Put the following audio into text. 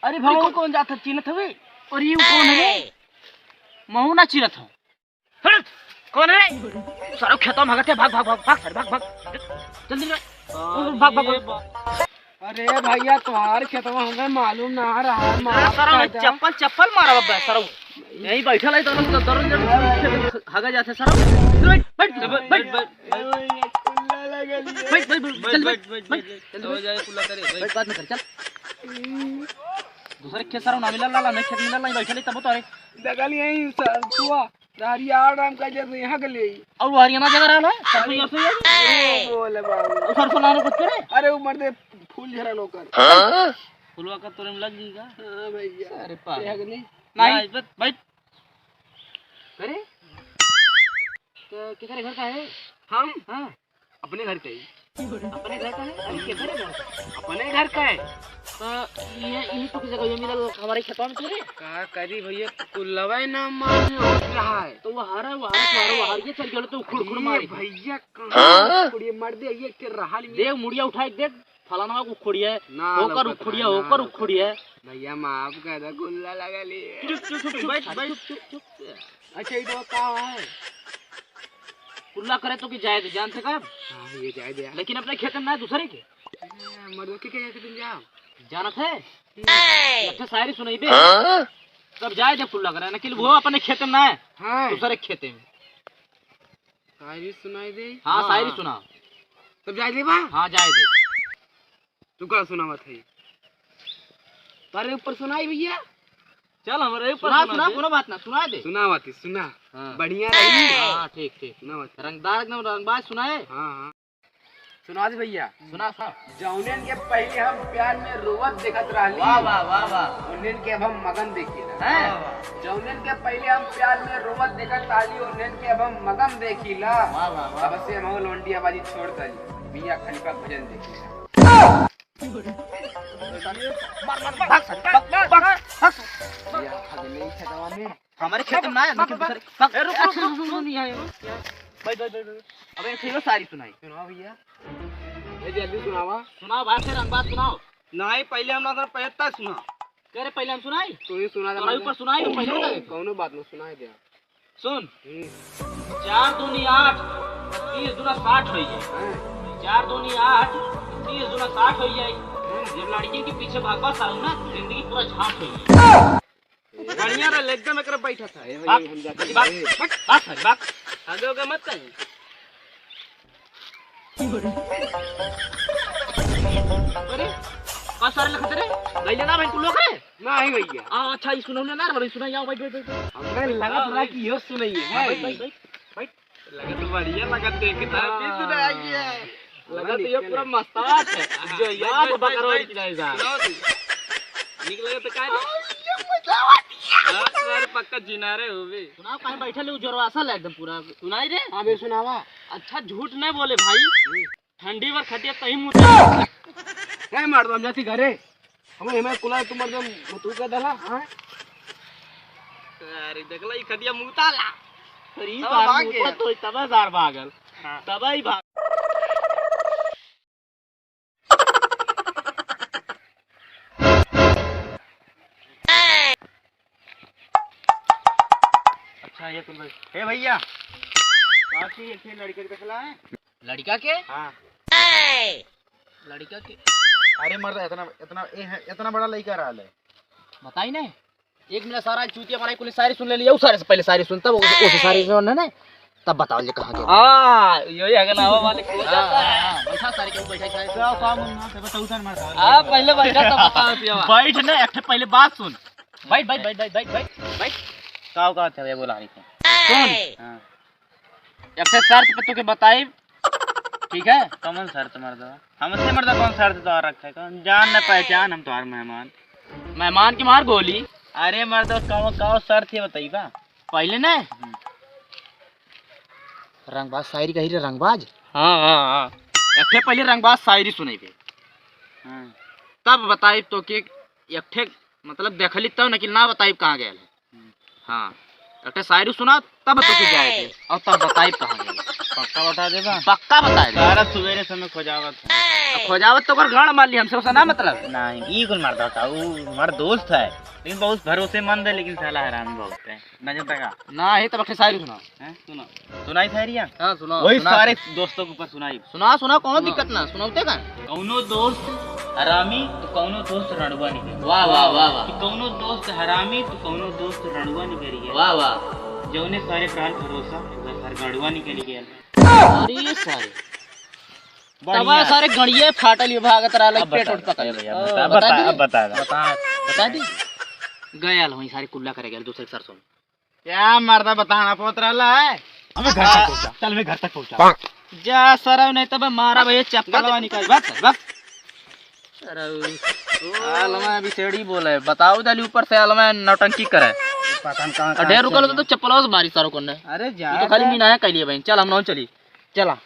अरे भाऊ कौन जाता चिन्हत हवे और ये कौन है? महू ना चिन्हत हो। कौन है? सारा खेतों में भागते भाग भाग भाग भाग भाग भाग जल्दी भाग भाग भाग। अरे भैया तुम्हारे खेतवा हमें मालूम ना रहा। सारा चप्पल चप्पल मारा बाबा सारा यही बैठा लाई दोनों दरन भागा जाते सारा। बैठ बैठ बैठ बैठ हो जाए कुल्ला करे बैठ बात में कर चल। दूसरे खेत सारा ना मिला ला नहीं खेत मिला ला बैठा ली तब तो अरे दगल यही सुआ हरियाणा राम का जैसे यहाँ के लिए और वो हरियाणा जगह रहा है सब ऐसे बोले बाबू सर फलाने कुछ करे। अरे वो मर्दे फूल झरा लोकर फुलवा का तोरे में लग गई का? हां भैया अरे पा नहीं नहीं बैठ करे तो किधर घर का है? हम हां अपने घर के ही अपने घर का है। अरे किधर है घर? अपने घर का है। तो ये इन्हीं तो की जगह ये मिला हमारे खेतों में तोरे का करी भैया कुल्लवा ना मान हो रहा है तो वो हारा वो हार ये चल गया तो खुड़ मारी भैया कहां कुड़िए मर्दे ये के रहा देख मुड़िया उठाई देख फलाना को खुड़िया होकर उखड़िया भैया माफ कर दे कुल्ला लगा ली। चुप बैठ चुप। अच्छा ये तो का है कुल्ला करे तो कि जाए दे जान से का? हां ये जाए दे लेकिन अपने खेत में ना दूसरे के मर्दों के क्या तुम जाओ जानत है अच्छा शायरी सुनाई बे तब जाए दे कुल्ला करे लेकिन वो अपने खेत में ना है हां दूसरे खेते में शायरी सुनाई दे। हां शायरी सुना तब जाए दे बा। हां जाए दे तू का सुनावत है तारे ऊपर सुनाई भैया चल हमारे ऊपर सुना कोनो बात ना सुना दे सुनावती सुना। हाँ। बढ़िया रही। हां ठीक सुनावत रंगदार एकदम रंगबाज सुनाए। हां सुना दे भैया सुना जौनेन के पहले हम प्यार में रोवत देखत रहली वाह वाह वाह वाह उन्हें के अब हम मगन देखीला हैं जौनेन के पहले हम प्यार में रोवत देखत रहली उन्हें के अब हम मगन देखीला। वाह वाह वाह अब से हम लोंडिया बाजी छोड़ दली मियां खलीफा भजन देखीला। हमारे खेत में आया नहीं आया भाई अबे ठीक सारी सुनाई सुनाओ भैया ये जल्दी सुनावा। सुनाओ भाई फिर हम बात सुनाओ। नहीं पहले हम ना पहले सुना कह रहे पहले हम सुनाई तू ही सुना तो ऊपर सुनाई तो पहले बता कौनो बात न सुनाई दे सुन 4 दूनी 8 30 दूना 60 हो जाए 4 दूनी 8 30 दूना 60 हो जाए। जब लड़की के पीछे भागवा सारू ना जिंदगी पूरा झांप हो जाए। बढ़िया रे एकदम एकरा बैठा था बात आगे होगा मत कहीं अरे का सारे लिखते रे गइले ना भाई तू लोग रे नहीं भैया अच्छा ये सुनो ना भाई सुना जाओ भाई हमने लगा था कि यो सुनाइए है भाई लगा तो बढ़िया लगा देखता भी सुनाई है लगा तो ये पूरा मस्ताज है जो याद बकरो की जाएगा निकलेगा तो काय यार पक्का जिनारे हो बे सुनाओ कहीं बैठे ले जोरवासा ले एकदम पूरा सुनाई रे। हां बे सुनावा। अच्छा झूठ नहीं बोले भाई ठंडी वर खटिया तही मुंह नहीं मार दो हम जाती घरे हमें कुला तुम मर्दम तू का दला। हां अरे देखला ई खटिया मुंह ताला अरे भाग बार तो तबाजार भागल तबाई भाग। अच्छा ये तुम हे भैया बाकी ये लड़के के देखला है लड़का के? हां लड़का के अरे मर्द इतना बड़ा लड़का रहा है बताई ना एक मिनट सारा चूतिया बनाई कुल सारी सुन ले लिया सारे से पहले सारी सुन तब उसे सारी सुन ना तब बताओ ये कहां के। हां यही है ना वाले को जाता है बैठा सारे के बैठा सारे क्या काम ना से बताऊ तन मारता हां पहले बैठा तब बताओ पिया बैठ ना एक पहले बात सुन बैठ बैठ बैठ बैठ बैठ बैठ का थे ये बोला रही सुन। हां एक शर्त पे तो के बताई ठीक है कौन शर्त मर्दा हमसे मर्दा कौन शर्त तो रखा है कौन जान न पहचान हम तुम्हारे मेहमान के मार गोली। अरे मर्दा कौन शर्त है बताई बा पहले ना रंगबाज शायरी कही रे रंगबाज। हां एक पहले रंगबाज शायरी सुनाई बे तब बताई तो के एक मतलब देखली तब न कि ना बताई कहां गए। हां एक शायरी सुना तब तो के जाए थे और तब बताई कहां गए। पक्का बता देबा। पक्का बता दे। सारा सवेरे समय खोजावत है। खोजावत तो कर गाड़ मार ली हमसे, उसका ना मतलब। नहीं ई कुल मर्द था, वो हमारा दोस्त है लेकिन बहुत भरोसेमंद है, लेकिन साला हरामी बहुत है। नजर तका ना है तब एक शायरी सुना। हैं सुना सुनाई था रिया। हां सुना। वही सारे दोस्तों के ऊपर सुनाई। सुना सुना कोनो दिक्कत ना, सुनाउते का। कौनो दोस्त हरामी तो कौनो दोस्त रणुआ नहीं। वाह वाह वाह वाह कि कौनो दोस्त हरामी तो कौनो दोस्त रणुआ नहीं करी है। वाह वाह। जौने सारे प्राण भरोसा सर गड़ुआ निकल गया। अरे सारे तब सारे गड़िए फाटल ये भागत रहल पेट उठ पकड़ भैया बता बता दी गयल होई सारे कुल्ला करे गेल दूसरे सरसों में। क्या मर्दा बताना पोत रहा है। हमें घर तक पहुंचा, चल मैं घर तक पहुंचा। जा सरव नहीं तब मारा भैया चप्पलवा निकाल बस बस। अलमा अभी सेड़ी बोले बताओ दाली ऊपर से अलमा नौटंकी करे। पता नहीं कहां ढेर रुकल तो चप्पलवा से मारी सारो कोने। अरे जा तो खाली मीना है कइलिए भाई। चल हम नौ चली चला।